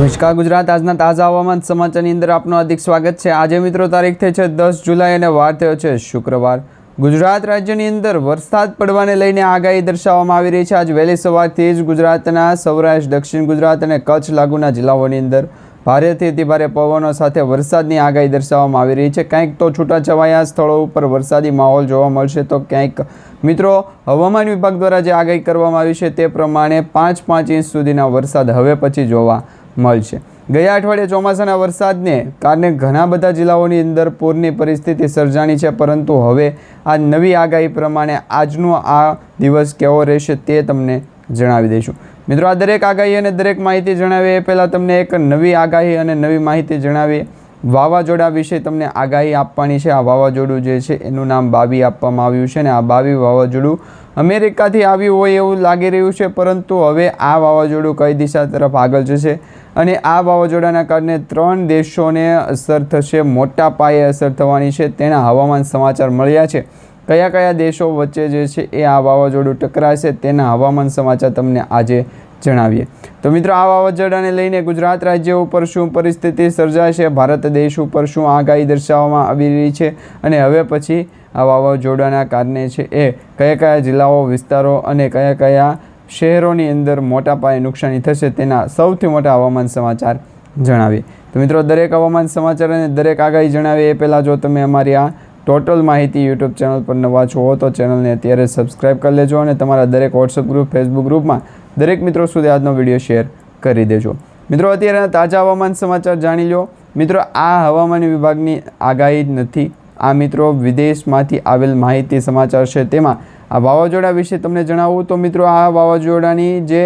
નમસ્કાર ગુજરાત આજના તાજા હવામાન સમાચારની અંદર આપનું હાર્દિક સ્વાગત છે। આજે મિત્રો તારીખ થઈ છે 10 જુલાઈ અને વાર થયો છે શુક્રવાર। ગુજરાત રાજ્યની અંદર વરસાદ પડવાને લઈને આગાહી દર્શાવવામાં આવી રહી છે। આજ વહેલી સવારથી જ ગુજરાતના સૌરાષ્ટ્ર, દક્ષિણ ગુજરાત અને કચ્છ લાગુના જિલ્લાઓની અંદર ભારેથી અતિભારે પવનો સાથે વરસાદની આગાહી દર્શાવવામાં આવી રહી છે। કંઈક તો છૂટાછવાયા સ્થળો ઉપર વરસાદી માહોલ જોવા મળશે, તો ક્યાંક મિત્રો હવામાન વિભાગ દ્વારા જે આગાહી કરવામાં આવી છે તે પ્રમાણે 5 ઇંચ સુધીના વરસાદ હવે પછી જોવા મળશે। ગયા અઠવાડિયે ચોમાસાના વરસાદને કારણે ઘણા બધા જિલ્લાઓની અંદર પૂરની પરિસ્થિતિ સર્જાણી છે, પરંતુ હવે આ નવી આગાહી પ્રમાણે આજનો આ દિવસ કેવો રહેશે તે તમને જણાવી દઈશું। મિત્રો, આ દરેક આગાહી અને દરેક માહિતી જણાવીએ એ પહેલાં તમને એક નવી આગાહી અને નવી માહિતી જણાવીએ। વાવાઝોડા વિશે તમને આગાહી આપવાની છે। આ વાવાઝોડું જે છે એનું નામ બાવી આપવામાં આવ્યું છે અને આ બાવી વાવાઝોડું અમેરિકાથી આવ્યું હોય એવું લાગી રહ્યું છે, પરંતુ હવે આ વાવાઝોડું કઈ દિશા તરફ આગળ જશે અને આ વાવાઝોડાના કારણે 3 દેશોને અસર થશે, મોટા પાયે અસર થવાની છે, તેના હવામાન સમાચાર મળ્યા છે। કયા કયા દેશો વચ્ચે જે છે એ આ વાવાઝોડું ટકરાશે તેના હવામાન સમાચાર તમને આજે જણાવીએ। તો મિત્રો, આ વાવાઝોડાને લઈને ગુજરાત રાજ્ય ઉપર શું પરિસ્થિતિ સર્જાશે, ભારત દેશ ઉપર શું આગાહી દર્શાવવામાં આવી રહી છે અને હવે પછી આ વાવાઝોડાના કારણે છે એ કયા કયા જિલ્લાઓ, વિસ્તારો અને કયા કયા શહેરોની અંદર મોટા પાયે નુકસાની થશે તેના સૌથી મોટા હવામાન સમાચાર જણાવીએ। તો મિત્રો, દરેક હવામાન સમાચાર અને દરેક આગાહી જણાવીએ એ પહેલાં જો તમે અમારી આ ટોટલ માહિતી યુટ્યુબ ચેનલ પર નવા છો તો ચેનલને અત્યારે સબસ્ક્રાઈબ કરી લેજો અને તમારા દરેક વોટ્સઅપ ગ્રુપ, ફેસબુક ગ્રુપમાં દરેક મિત્રો સુધી આજનો વિડીયો શેર કરી દેજો। મિત્રો, અત્યારના તાજા હવામાન સમાચાર જાણી લો। મિત્રો, આ હવામાન વિભાગની આગાહી નથી, આ મિત્રો વિદેશમાંથી આવેલ માહિતી સમાચાર છે। તેમાં આ વાવાઝોડા વિશે તમને જણાવું તો મિત્રો, આ વાવાઝોડાની જે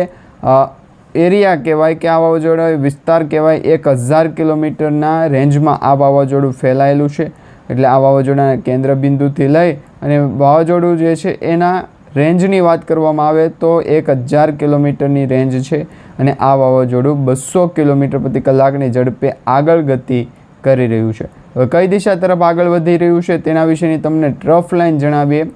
એરિયા કહેવાય કે આ વાવાઝોડા વિસ્તાર કહેવાય, 1000 કિલોમીટરના રેન્જમાં આ વાવાઝોડું ફેલાયેલું છે। એટલે આ વાવાઝોડાના કેન્દ્ર બિંદુથી લઈ અને વાવાઝોડું જે છે એના રેન્જની વાત કરવામાં આવે તો 1000 કિલોમીટરની રેન્જ છે અને આ વાવાઝોડું 200 કિલોમીટર પ્રતિ કલાકની ઝડપે આગળ ગતિ કરી રહ્યું છે। હવે કઈ દિશા તરફ આગળ વધી રહ્યું છે તેના વિશેની તમને ટ્રફ લાઇન જણાવીએ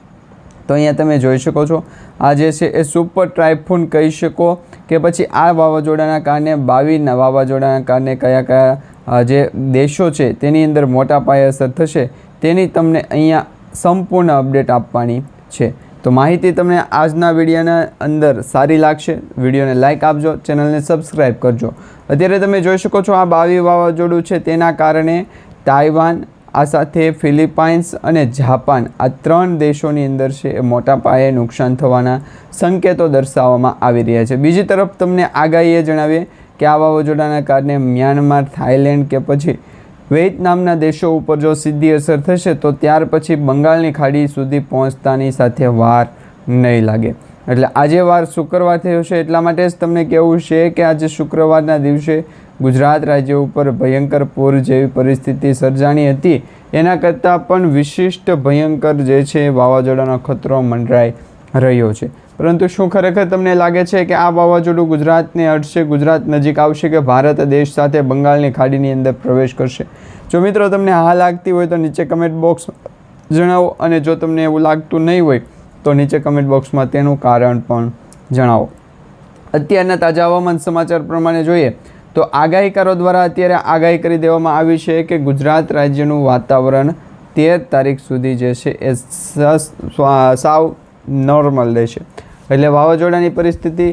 તો અહીંયા તમે જોઈ શકો છો, આ જે છે એ સુપર ટ્રાયફૂન કહી શકો કે પછી આ વાવાઝોડાના કારણે 22 વાવાઝોડાના કારણે કયા કયા જે દેશો છે તેની અંદર મોટા પાયે અસર થશે તેની તમને અહીંયા સંપૂર્ણ અપડેટ આપવાની છે। તો માહિતી તમને આજના વિડીયોના અંદર સારી લાગશે, વિડીયોને લાઇક આપજો, ચેનલને સબસ્ક્રાઈબ કરજો। અત્યારે તમે જોઈ શકો છો આ 22 વાવાઝોડું છે તેના કારણે તાઇવાન, આ સાથે ફિલિપાઇન્સ અને જાપાન, આ 3 દેશોની અંદર છે એ મોટા પાયે નુકસાન થવાના સંકેતો દર્શાવવામાં આવી રહ્યા છે। બીજી તરફ તમને આગાહી એ જણાવીએ કે આ વાવાઝોડાના કારણે મ્યાનમાર, થાઈલેન્ડ કે પછી વિયેતનામના દેશો ઉપર જો સીધી અસર થશે તો ત્યાર પછી બંગાળની ખાડી સુધી પહોંચતાની સાથે વાર નહીં લાગે। એટલે આજે વાર શુક્રવાર થયો છે, એટલા માટે જ તમને કહેવું છે કે આજે શુક્રવારના દિવસે ગુજરાત રાજ્ય ઉપર ભયંકર પૂર જેવી પરિસ્થિતિ સર્જાણી હતી, એના કરતાં પણ વિશિષ્ટ ભયંકર જે છે વાવાઝોડાનો ખતરો મંડરાઈ રહ્યો છે। પરંતુ શું ખરેખર તમને લાગે છે કે આ વાવાઝોડું ગુજરાતને અડશે, ગુજરાત નજીક આવશે કે ભારત દેશ સાથે બંગાળની ખાડીની અંદર પ્રવેશ કરશે? જો મિત્રો તમને હા લાગતી હોય તો નીચે કમેન્ટ બોક્સ જણાવો અને જો તમને એવું લાગતું નહીં હોય તો નીચે કમેન્ટ બોક્સમાં તેનું કારણ પણ જણાવો। અત્યારના તાજા હવામાન સમાચાર પ્રમાણે જોઈએ તો આગાહીકારો દ્વારા અત્યારે આગાહી કરી દેવામાં આવી છે કે ગુજરાત રાજ્યનું વાતાવરણ 13 તારીખ સુધી જે છે એ સાવ નોર્મલ રહેશે। એટલે વાવાઝોડાની પરિસ્થિતિ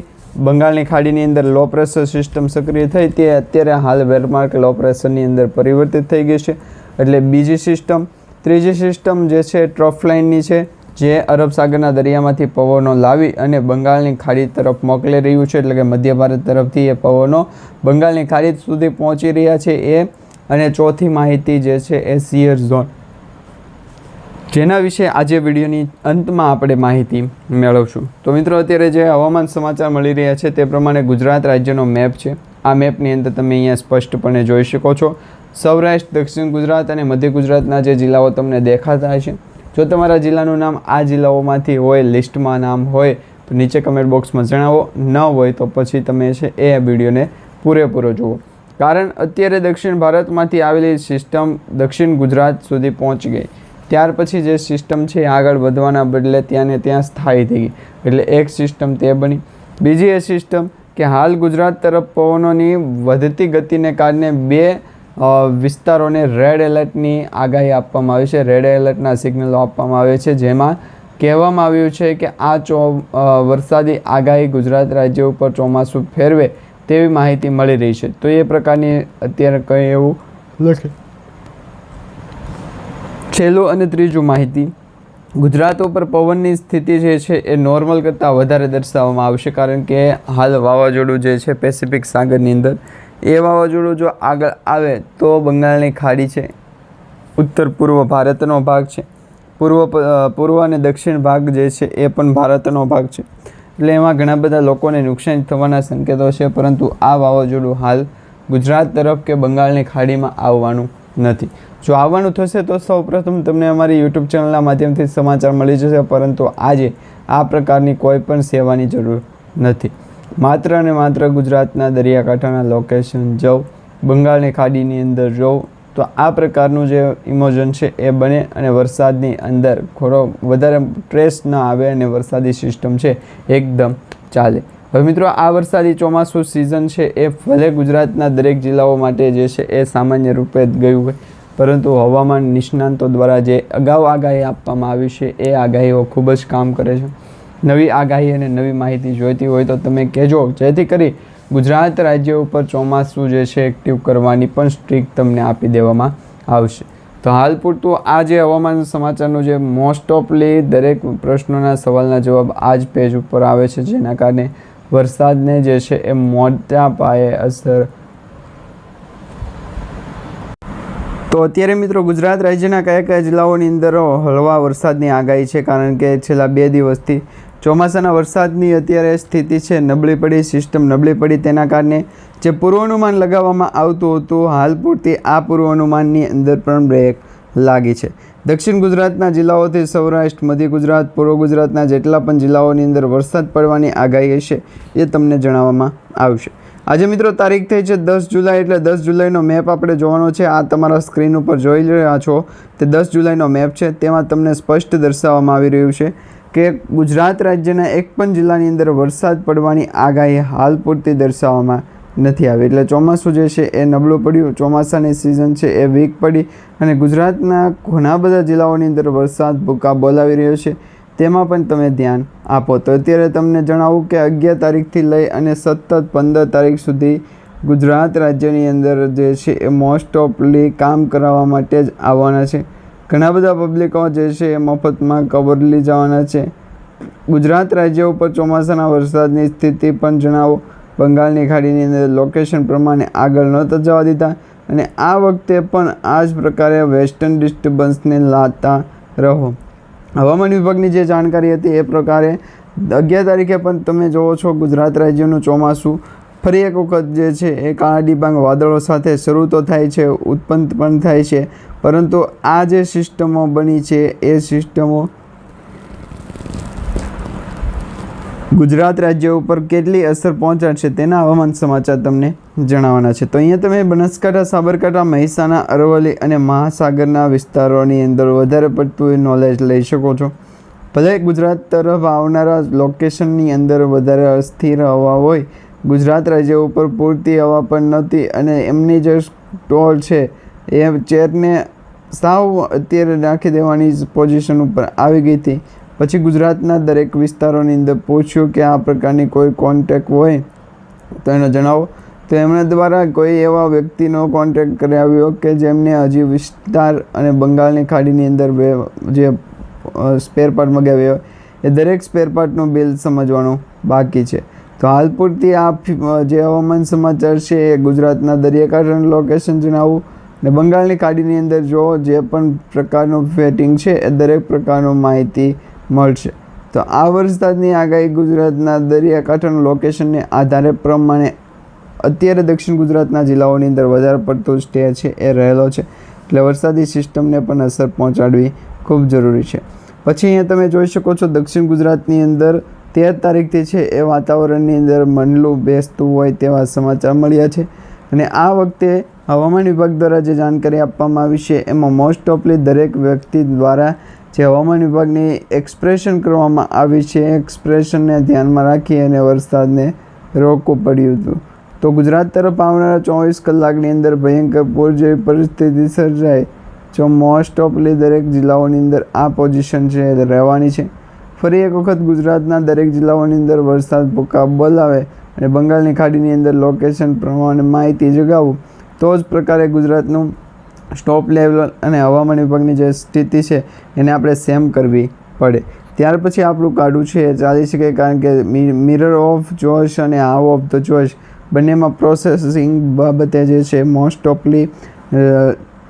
બંગાળની ખાડીની અંદર લો પ્રેશર સિસ્ટમ સક્રિય થઈ તે અત્યારે હાલ વેરમાર્ક લો પ્રેશરની અંદર પરિવર્તિત થઈ ગઈ છે। એટલે બીજી સિસ્ટમ, ત્રીજી સિસ્ટમ જે છે ટ્રફ લાઇનની છે, જે અરબ સાગરના દરિયામાંથી પવનો લાવી અને બંગાળની ખાડી તરફ મોકલી રહ્યું છે। એટલે કે મધ્ય ભારત તરફથી એ પવનો બંગાળની ખાડી સુધી પહોંચી રહ્યા છે એ। અને ચોથી માહિતી જે છે એ સિયર ઝોન, જેના વિશે આજે વિડીયોની અંતમાં આપણે માહિતી મેળવશું। તો મિત્રો, અત્યારે જે હવામાન સમાચાર મળી રહ્યા છે તે પ્રમાણે ગુજરાત રાજ્યનો મેપ છે। આ મેપની અંદર તમે અહીંયા સ્પષ્ટપણે જોઈ શકો છો સૌરાષ્ટ્ર, દક્ષિણ ગુજરાત અને મધ્ય ગુજરાતના જે જિલ્લાઓ તમને દેખાતા હશે। જો તમારા જિલ્લાનું નામ આ જિલ્લાઓમાંથી હોય, લિસ્ટમાં નામ હોય તો નીચે કમેન્ટ બોક્સમાં જણાવો, ન હોય તો પછી તમે છે એ વિડીયોને પૂરેપૂરો જુઓ। કારણ અત્યારે દક્ષિણ ભારતમાંથી આવેલી સિસ્ટમ દક્ષિણ ગુજરાત સુધી પહોંચી ગઈ, ત્યાર પછી જે સિસ્ટમ છે આગળ વધવાના બદલે ત્યાં ને ત્યાં સ્થાયી થઈ ગઈ। એટલે એક સિસ્ટમ તે બની, બીજી એ સિસ્ટમ કે હાલ ગુજરાત તરફ પવનોની વધતી ગતિને કારણે બે વિસ્તારોને રેડ એલર્ટની આગાહી આપવામાં આવી છે, રેડ એલર્ટના સિગ્નલો આપવામાં આવે છે, જેમાં કહેવામાં આવ્યું છે કે આ વરસાદી આગાહી ગુજરાત રાજ્ય ઉપર ચોમાસું ફેરવે તેવી માહિતી મળી રહી છે. તો એ પ્રકારની અત્યારે કંઈ એવું લખે. છેલ્લું અને ત્રીજું માહિતી, ગુજરાત ઉપર પવનની સ્થિતિ જે છે એ નોર્મલ કરતાં વધારે દર્શાવવામાં આવશે, કારણ કે હાલ વાવાઝોડું જે છે પેસિફિક સાગરની અંદર, એ વાવાઝોડું જો આગળ આવે તો બંગાળની ખાડી છે, ઉત્તર પૂર્વ ભારતનો ભાગ છે, પૂર્વ અને દક્ષિણ ભાગ જે છે એ પણ ભારતનો ભાગ છે, એટલે એમાં ઘણા બધા લોકોને નુકસાન થવાના સંકેતો છે. પરંતુ આ વાવાઝોડું હાલ ગુજરાત તરફ કે બંગાળની ખાડીમાં આવવાનું નથી. જો આવવાનું થશે તો સૌપ્રથમ તમને અમારી યુટ્યુબ ચેનલના માધ્યમથી સમાચાર મળી જશે, પરંતુ આજે આ પ્રકારની કોઈ પણ સેવાની જરૂર નથી. માત્ર અને માત્ર ગુજરાતના દરિયાકાંઠાના લોકેશન જાઓ, બંગાળની ખાડીની અંદર જાઓ, તો આ પ્રકારનું જે ઇમોશન છે એ બને અને વરસાદની અંદર થોડો વધારે સ્ટ્રેસ ન આવે અને વરસાદી સિસ્ટમ છે એકદમ ચાલે. હવે મિત્રો, આ વરસાદી ચોમાસું સિઝન છે એ ભલે ગુજરાતના દરેક જિલ્લાઓ માટે જે છે એ સામાન્ય રૂપે જ ગયું હોય, પરંતુ હવામાન નિષ્ણાંતો દ્વારા જે અગાઉ આગાહી આપવામાં આવી છે એ આગાહીઓ ખૂબ જ કામ કરે છે. નવી આગાહી અને નવી માહિતી જોઈતી હોય તો તમે કહેજો, જેથી કરી ગુજરાત રાજ્ય ઉપર ચોમાસું જે છે એક્ટિવ કરવાની પણ સ્ટ્રીક તમને આપી દેવામાં આવશે. તો હાલ પૂરતું આ જે હવામાન સમાચારનું જે મોસ્ટ ઓફલી દરેક પ્રશ્નોના સવાલના જવાબ આ જ પેજ ઉપર આવે છે, જેના કારણે વરસાદને જે છે એ મોટા પાયે અસર. તો અત્યારે મિત્રો ગુજરાત રાજ્યના કયા કયા જિલ્લાઓની અંદર હળવા વરસાદની આગાહી છે, કારણ કે છેલ્લા 2 દિવસથી ચોમાસાના વરસાદની અત્યારે સ્થિતિ છે નબળી પડી, સિસ્ટમ નબળી પડી, તેના કારણે જે પૂર્વાનુમાન લગાવવામાં આવતું હતું હાલ પૂરતી આ પૂર્વાનુમાનની અંદર પણ બ્રેક લાગી છે. દક્ષિણ ગુજરાતના જિલ્લાઓથી સૌરાષ્ટ્ર, મધ્ય ગુજરાત, પૂર્વ ગુજરાતના જેટલા પણ જિલ્લાઓની અંદર વરસાદ પડવાની આગાહી છે એ તમને જણાવવામાં આવશે. આજે મિત્રો તારીખ થઈ છે 10 જુલાઈ, એટલે 10 જુલાઈનો મેપ આપણે જોવાનો છે. આ તમારા સ્ક્રીન ઉપર જોઈ રહ્યા છો તે 10 જુલાઈનો મેપ છે. તેમાં તમને સ્પષ્ટ દર્શાવવામાં આવી રહ્યું છે કે ગુજરાત રાજ્યના એક પણ જિલ્લાની અંદર વરસાદ પડવાની આગાહી હાલ પૂરતી દર્શાવવામાં નથી આવી. એટલે ચોમાસું જે છે એ નબળું પડ્યું, ચોમાસાની સિઝન છે એ વીક પડી અને ગુજરાતના ઘણા બધા જિલ્લાઓની અંદર વરસાદ ભૂકા બોલાવી રહ્યો છે, તેમાં પણ તમે ધ્યાન આપો. તો અત્યારે તમને જણાવું કે 11 તારીખથી લઈ અને સતત 15 તારીખ સુધી ગુજરાત રાજ્યની અંદર જે છે એ મોસ્ટ ઓફલી કામ કરાવવા માટે જ આવવાના છે. ઘણા બધા પબ્લિકો જે છે એ મફતમાં કવર લઈ જવાના છે. ગુજરાત રાજ્ય ઉપર ચોમાસાના વરસાદની સ્થિતિ પણ જણાવો. બંગાળની ખાડીની અંદર લોકેશન પ્રમાણે આગળ નહોતા જવા દીધા અને આ વખતે પણ આ જ પ્રકારે વેસ્ટર્ન ડિસ્ટર્બન્સને લાવતા રહો. હવામાન વિભાગની જે જાણકારી હતી એ પ્રકારે 11 તારીખે પણ તમે જોવો છો ગુજરાત રાજ્યનું ચોમાસું ફરી એક વખત જે છે એ કાળા ડિબાંગ વાદળો સાથે શરૂ તો થાય છે, ઉત્પન્ન પણ થાય છે, પરંતુ આ જે સિસ્ટમો બની છે એ સિસ્ટમો ગુજરાત રાજ્ય ઉપર કેટલી અસર પહોંચાડશે તેના હવામાન સમાચાર તમને જણાવવાના છે. તો અહીંયા તમે બનાસકાંઠા, સાબરકાંઠા, મહેસાણા, અરવલ્લી અને મહાસાગરના વિસ્તારોની અંદર વધારે પડતું નોલેજ લઈ શકો છો. ભલે ગુજરાત તરફ આવનારા લોકેશનની અંદર વધારે અસ્થિર હવા હોય, ગુજરાત રાજ્ય ઉપર પૂરતી હવા પણ નહોતી અને એમની જે ટોલ છે એ ચેરને સાવ અત્યારે નાખી દેવાની પોઝિશન ઉપર આવી ગઈ હતી. પછી ગુજરાતના દરેક વિસ્તારોની અંદર પૂછ્યું કે આ પ્રકારની કોઈ કોન્ટેક્ટ હોય તો એને જણાવો. તો એમના દ્વારા કોઈ એવા વ્યક્તિનો કોન્ટેક્ટ કરાવ્યો કે જેમને હજી વિસ્તાર અને બંગાળની ખાડીની અંદર જે સ્પેર પાર્ટ મગાવ્યો એ દરેક સ્પેર પાર્ટનું બિલ સમજવાનું બાકી છે. તો હાલ પૂરતી આ જે હવામાન સમાચાર છે એ ગુજરાતના દરિયાકાંઠાનું લોકેશન જણાવું ને બંગાળની ખાડીની અંદર જો જે પણ પ્રકારનું ફેટિંગ છે એ દરેક પ્રકારનું માહિતી મળશે. તો આ વરસાદની આગાહી ગુજરાતના દરિયાકાંઠાના લોકેશનને આધારે પ્રમાણે અત્યારે દક્ષિણ ગુજરાતના જિલ્લાઓની અંદર વધારે પડતું સ્ટે છે એ રહેલો છે, એટલે વરસાદી સિસ્ટમને પણ અસર પહોંચાડવી ખૂબ જરૂરી છે. પછી અહીંયા તમે જોઈ શકો છો દક્ષિણ ગુજરાતની અંદર 13 તારીખથી છે એ વાતાવરણની અંદર મંડલું બેસતું હોય તેવા સમાચાર મળ્યા છે અને આ વખતે હવામાન વિભાગ દ્વારા જે જાણકારી આપવામાં આવી છે એમાં મોસ્ટ ઓફલી દરેક વ્યક્તિ દ્વારા જે હવામાન વિભાગની એક્સપ્રેશન કરવામાં આવી છે એક્સપ્રેશનને ધ્યાનમાં રાખી અને વરસાદને રોકવું પડ્યું હતું. તો ગુજરાત તરફ આવનારા 24 કલાકની અંદર ભયંકર પૂર જેવી પરિસ્થિતિ સર્જાય. જો મોસ્ટ ઓફલી દરેક જિલ્લાઓની અંદર આ પોઝિશન છે એ રહેવાની છે. ફરી એક વખત ગુજરાતના દરેક જિલ્લાઓની અંદર વરસાદ ભૂકા બોલાવે અને બંગાળની ખાડીની અંદર લોકેશન પ્રમાણે માહિતી જગાવું તો જ પ્રકારે ગુજરાતનું સ્ટોપ લેવલ અને હવામાન વિભાગની જે સ્થિતિ છે એને આપણે સેમ કરવી પડે. ત્યાર પછી આપણું કાઢવું છે એ ચાલી શકે, કારણ કે મિરર ઓફ જોશ અને હાવ ઓફ ધ જોશ બંનેમાં પ્રોસેસિંગ બાબતે જે છે મોસ્ટ ઓફલી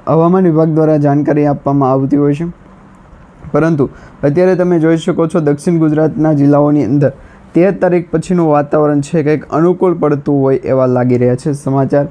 હવામાન વિભાગ દ્વારા જાણકારી આપવામાં આવતી હોય છે. પરંતુ અત્યારે તમે જોઈ શકો છો દક્ષિણ ગુજરાતના જિલ્લાઓની અંદર 13 તારીખ પછીનું વાતાવરણ છે કંઈક અનુકૂળ પડતું હોય એવા લાગી રહ્યા છે સમાચાર.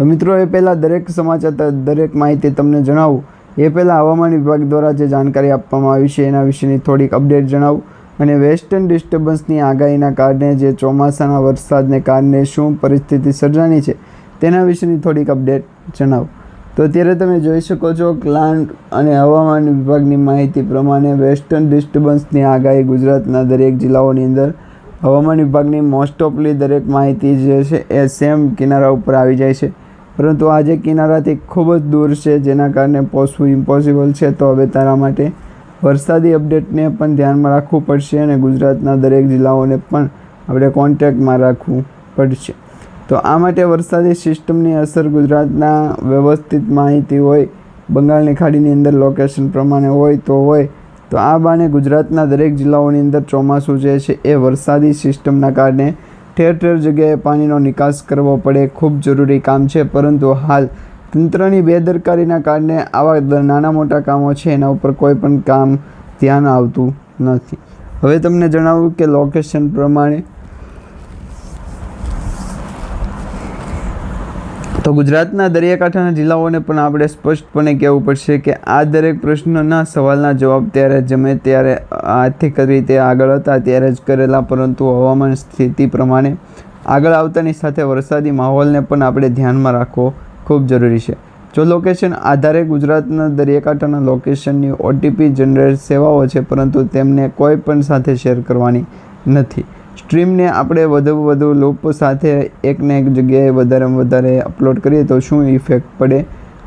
મિત્રો એ પહેલાં દરેક સમાચાર દરેક માહિતી તમને જણાવું એ પહેલાં હવામાન વિભાગ દ્વારા જે જાણકારી આપવામાં આવી છે એના વિશેની થોડીક અપડેટ જણાવું અને વેસ્ટર્ન ડિસ્ટર્બન્સની આગાહીના કારણે જે ચોમાસાના વરસાદને કારણે શું પરિસ્થિતિ સર્જાની છે તેના વિશેની થોડીક અપડેટ જણાવું. તો અત્યારે તમે જોઈ શકો છો ક્લાન્ટ અને હવામાન વિભાગની માહિતી પ્રમાણે વેસ્ટર્ન ડિસ્ટર્બન્સની આગાહી ગુજરાતના દરેક જિલ્લાઓની અંદર હવામાન વિભાગની મોસ્ટ ઓફલી દરેક માહિતી જે છે એ સેમ કિનારા ઉપર આવી જાય છે. પરંતુ આજે કિનારાથી ખૂબ જ દૂર છે જેના કારણે પહોંચવું ઇમ્પોસિબલ છે. તો હવે તારા માટે વરસાદી અપડેટને પણ ધ્યાનમાં રાખવું પડશે અને ગુજરાતના દરેક જિલ્લાઓને પણ આપણે કોન્ટેક્ટમાં રાખવું પડશે. તો આ માટે વરસાદી સિસ્ટમની અસર ગુજરાતના વ્યવસ્થિત માહિતી હોય, બંગાળની ખાડીની અંદર લોકેશન પ્રમાણે હોય તો આ બાને ગુજરાતના દરેક જિલ્લાઓની અંદર ચોમાસું જે છે એ વરસાદી સિસ્ટમના કારણે ઠેર ઠેર જગ્યાએ પાણીનો નિકાસ કરવો પડે ખૂબ જરૂરી કામ છે. પરંતુ હાલ તંત્રની બેદરકારીના કારણે આવા નાના મોટા કામો છે એના ઉપર કોઈ પણ કામ ધ્યાન આવતું નથી. હવે તમને જણાવું કે લોકેશન પ્રમાણે તો ગુજરાતના દરિયાકાંઠાના જિલ્લાઓને પણ આપણે સ્પષ્ટપણે કહેવું પડશે કે આ દરેક પ્રશ્નના સવાલના જવાબ ત્યારે જમે ત્યારે આર્થિક રીતે આગળ હતા ત્યારે જ કરેલા, પરંતુ હવામાન સ્થિતિ પ્રમાણે આગળ આવતાની સાથે વરસાદી માહોલને પણ આપણે ધ્યાનમાં રાખવો ખૂબ જરૂરી છે. જો લોકેશન આધારે ગુજરાતના દરિયાકાંઠાના લોકેશનની OTP જનરેટ સેવાઓ છે, પરંતુ તેમને કોઈ પણ સાથે શેર કરવાની નથી. સ્ટ્રીમને આપણે વધુ લૂપ સાથે એકને એક જગ્યાએ વધારે અપલોડ કરીએ તો શું ઇફેક્ટ પડે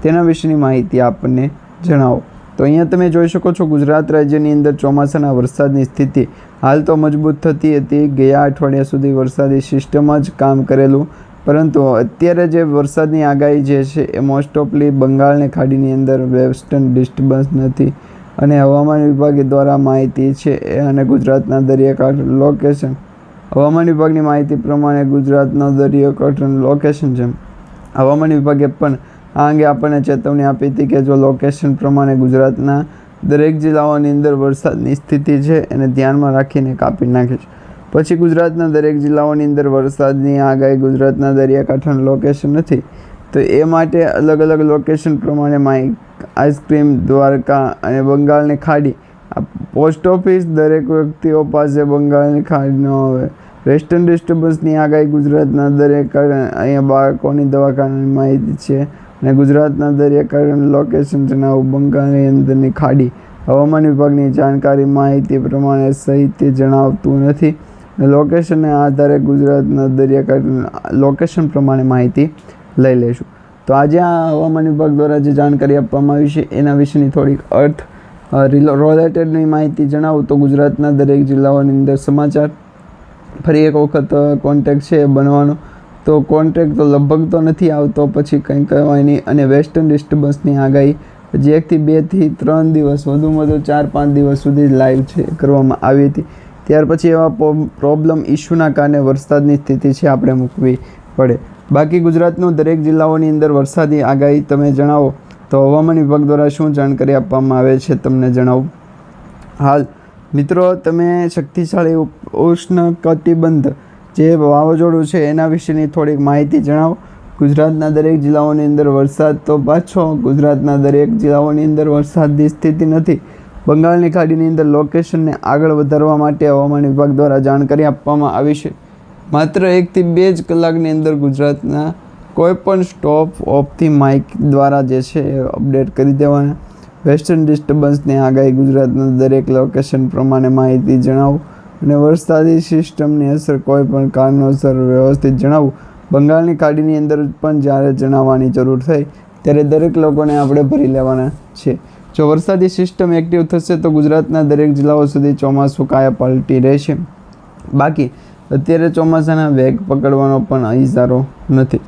તેના વિશેની માહિતી આપણને જણાવો. તો અહીંયા તમે જોઈ શકો છો ગુજરાત રાજ્યની અંદર ચોમાસાના વરસાદની સ્થિતિ હાલ તો મજબૂત થતી હતી. ગયા અઠવાડિયા સુધી વરસાદી સિસ્ટમ જ કામ કરેલું, પરંતુ અત્યારે જે વરસાદની આગાહી જે છે એ મોસ્ટ ઓફલી બંગાળની ખાડીની અંદર વેસ્ટર્ન ડિસ્ટર્બન્સ નથી અને હવામાન વિભાગ દ્વારા માહિતી છે અને ગુજરાતના દરિયાકાંઠા લોકેશન હવામાન વિભાગની માહિતી પ્રમાણે ગુજરાતના દરિયાકાંઠાનું લોકેશન છે. હવામાન વિભાગે પણ આ અંગે આપણને ચેતવણી આપી હતી કે જો લોકેશન પ્રમાણે ગુજરાતના દરેક જિલ્લાઓની અંદર વરસાદની સ્થિતિ છે એને ધ્યાનમાં રાખીને કાપી નાખે છે. પછી ગુજરાતના દરેક જિલ્લાઓની અંદર વરસાદની આગાહી ગુજરાતના દરિયાકાંઠાનું લોકેશન નથી, તો એ માટે અલગ લોકેશન પ્રમાણે આઈસ્ક્રીમ, દ્વારકા અને બંગાળની ખાડી પોસ્ટ ઓફિસ દરેક વ્યક્તિઓ પાસે બંગાળની ખાડીનો આવે. વેસ્ટર્ન ડિસ્ટર્બન્સની આગાહી ગુજરાતના દરેક અહીંયા બાળકોની દવાખાનાની માહિતી છે અને ગુજરાતના દરિયાકાંઠાનું લોકેશન જણાવું બંગાળની અંદરની ખાડી હવામાન વિભાગની જાણકારી માહિતી પ્રમાણે સાહિત્ય જણાવતું નથી. લોકેશનને આધારે ગુજરાતના દરિયાકાંઠાના લોકેશન પ્રમાણે માહિતી લઈ લઈશું. તો આજે આ હવામાન વિભાગ દ્વારા જે જાણકારી આપવામાં આવી છે એના વિશેની થોડીક રિલેટેડની માહિતી જણાવું તો ગુજરાતના દરેક જિલ્લાઓની અંદર સમાચાર. ફરી એક વખત કોન્ટેક્ટ છે બનવાનો, તો કોન્ટેક્ટ તો લગભગ તો નથી આવતો, પછી કંઈ કહેવાય નહીં. અને વેસ્ટર્ન ડિસ્ટર્બન્સની આગાહી હજી 1 થી 2 થી 3 દિવસ વધુમાં વધુ 4-5 દિવસ સુધી લાઈવ છે કરવામાં આવી હતી. ત્યાર પછી એવા પ્રોબ્લેમ ઇસ્યુના કારણે વરસાદની સ્થિતિ છે આપણે મૂકવી પડે. બાકી ગુજરાતનું દરેક જિલ્લાઓની અંદર વરસાદી આગાહી તમે જણાવો તો હવામાન વિભાગ દ્વારા શું જાણકારી આપવામાં આવે છે તમને જણાવું. હાલ મિત્રો તમે શક્તિશાળી ઉષ્ણ કટિબંધ જે વાવાઝોડું છે એના વિશેની થોડીક માહિતી જણાવો. ગુજરાતના દરેક જિલ્લાઓની અંદર વરસાદ તો પાછો ગુજરાતના દરેક જિલ્લાઓની અંદર વરસાદની સ્થિતિ નથી. બંગાળની ખાડીની અંદર લોકેશનને આગળ વધારવા માટે હવામાન વિભાગ દ્વારા જાણકારી આપવામાં આવી છે. માત્ર 1 થી 2 જ કલાકની અંદર ગુજરાતના કોઈપણ સ્ટોપ ઓફથી માઇક દ્વારા જે છે એ અપડેટ કરી દેવાના. વેસ્ટર્ન ડિસ્ટર્બન્સની આગાહી ગુજરાતના દરેક લોકેશન પ્રમાણે માહિતી જણાવો અને વરસાદી સિસ્ટમની અસર કોઈ પણ કારણોસર વ્યવસ્થિત જણાવવું. બંગાળની ખાડીની અંદર પણ જ્યારે જણાવવાની જરૂર થાય ત્યારે દરેક લોકોને આપણે ભરી લેવાના છે. જો વરસાદી સિસ્ટમ એક્ટિવ થશે તો ગુજરાતના દરેક જિલ્લાઓ સુધી ચોમાસું કાયા પલટી રહેશે. બાકી અત્યારે ચોમાસાના વેગ પકડવાનો પણ ઇશારો નથી.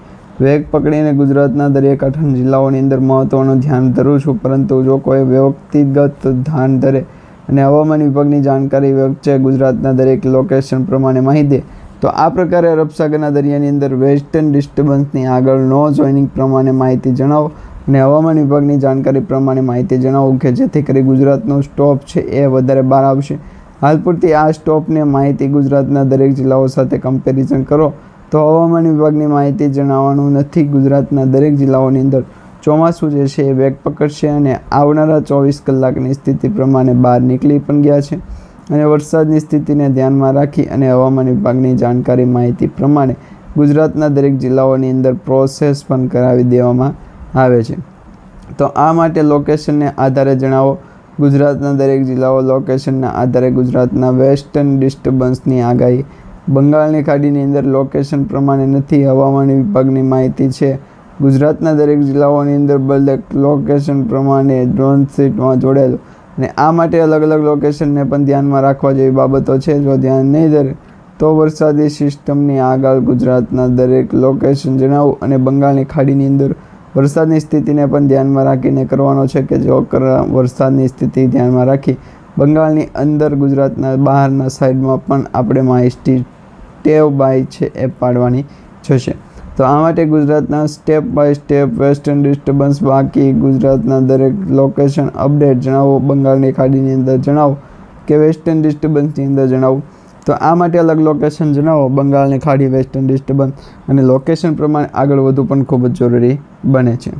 વેગ પકડીને ગુજરાતના દરિયાકાંઠાના જિલ્લાઓની અંદર મહત્ત્વનું ધ્યાન ધરું છું, પરંતુ જો કોઈ વ્યક્તિગત ધ્યાન ધરે અને હવામાન વિભાગની જાણકારી વચ્ચે ગુજરાતના દરેક લોકેશન પ્રમાણે માહિતી તો આ પ્રકારે અરબ સાગરના દરિયાની અંદર વેસ્ટર્ન ડિસ્ટર્બન્સની આગળ નો જોઈનિંગ પ્રમાણે માહિતી જણાવો અને હવામાન વિભાગની જાણકારી પ્રમાણે માહિતી જણાવો કે જેથી કરી ગુજરાતનો સ્ટોપ છે એ વધારે બહાર આવશે. હાલ પૂરતી આ સ્ટોપને માહિતી ગુજરાતના દરેક જિલ્લાઓ સાથે કમ્પેરિઝન કરો તો હવામાન વિભાગની માહિતી જણાવવાનું નથી. ગુજરાતના દરેક જિલ્લાઓની અંદર ચોમાસું જે છે એ વેગ પકડશે અને આવનારા 24 કલાકની સ્થિતિ પ્રમાણે બહાર નીકળી પણ ગયા છે અને વરસાદની સ્થિતિને ધ્યાનમાં રાખી અને હવામાન વિભાગની જાણકારી માહિતી પ્રમાણે ગુજરાતના દરેક જિલ્લાઓની અંદર પ્રોસેસ પણ કરાવી દેવામાં આવે છે. તો આ માટે લોકેશનને આધારે જણાવો. ગુજરાતના દરેક જિલ્લાઓ લોકેશનના આધારે ગુજરાતના વેસ્ટર્ન ડિસ્ટર્બન્સની આગાહી બંગાળની ખાડીની અંદર લોકેશન પ્રમાણે નથી. હવામાન વિભાગની માહિતી છે ગુજરાતના દરેક જિલ્લાઓની અંદર બદલે લોકેશન પ્રમાણે ડ્રોન શીટમાં જોડેલું અને આ માટે અલગ અલગ લોકેશનને પણ ધ્યાનમાં રાખવા જેવી બાબતો છે. જો ધ્યાન નહીં ધરે તો વરસાદી સિસ્ટમની આગળ ગુજરાતના દરેક લોકેશન જણાવું અને બંગાળની ખાડીની અંદર વરસાદની સ્થિતિને પણ ધ્યાનમાં રાખીને કરવાનો છે કે જો વરસાદની સ્થિતિ ધ્યાનમાં રાખી બંગાળની અંદર ગુજરાતના બહારના સાઈડમાં પણ આપણે માહિતી સ્ટેપ બાય છે એ પાડવાની થશે. તો આ માટે ગુજરાતના step by step western disturbance બાકી ગુજરાતના દરેક લોકેશન અપડેટ જણાવો. બંગાળની ખાડીની અંદર જણાવો કે વેસ્ટર્ન ડિસ્ટર્બન્સની અંદર જણાવો. તો આ માટે અલગ લોકેશન જણાવો. બંગાળની ખાડી, વેસ્ટર્ન ડિસ્ટર્બન્સ અને લોકેશન પ્રમાણે આગળ વધવું પણ ખૂબ જ જરૂરી બને છે.